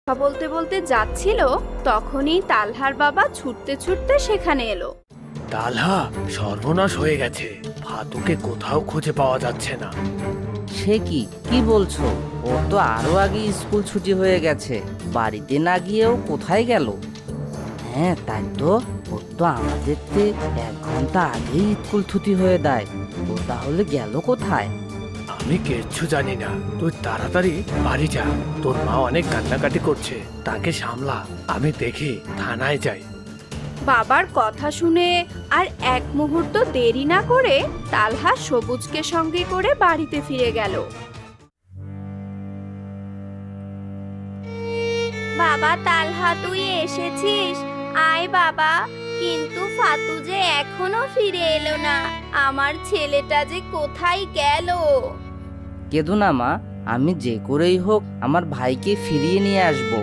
কথা বলতে বলতে যাচ্ছিল, তখনই তালহার বাবা ছুটতে ছুটতে সেখানে এলো। তালহা, সর্বনাশ হয়ে গেছে। ফাতুকে কোথাও খুঁজে পাওয়া যাচ্ছে না। সে কি কি বলছো? ওর তো আরো আগে স্কুল ছুটি হয়ে গেছে, বাড়িতে না গিয়েও কোথায় গেল? হ্যাঁ তাই তো, ওর তো আমাদের থেকে 1 ঘন্টা আগেই স্কুল ছুটি হয়ে দেয়। ও তাহলে গেল কোথায়? আমি কিচ্ছু জানি না। তুই তাড়াতাড়ি বাড়ি যা। তোর মা অনেক কান্নাকাটি করছে, তাকে সামলা। আমি দেখি থানায় যাই। বাবার কথা শুনে আর এক মুহূর্ত দেরি না করে তালহা সবুজকে সঙ্গে করে বাড়িতে ফিরে গেল। বাবা তালহা, তুই এসেছিস? আয় বাবা। কিন্তু ফাতু যে এখনো ফিরে এলো না। আমার ছেলেটা যে কোথায় গেল? কেঁদো না মা, আমি যে করেই হোক আমার ভাইকে ফিরিয়ে নিয়ে আসবো।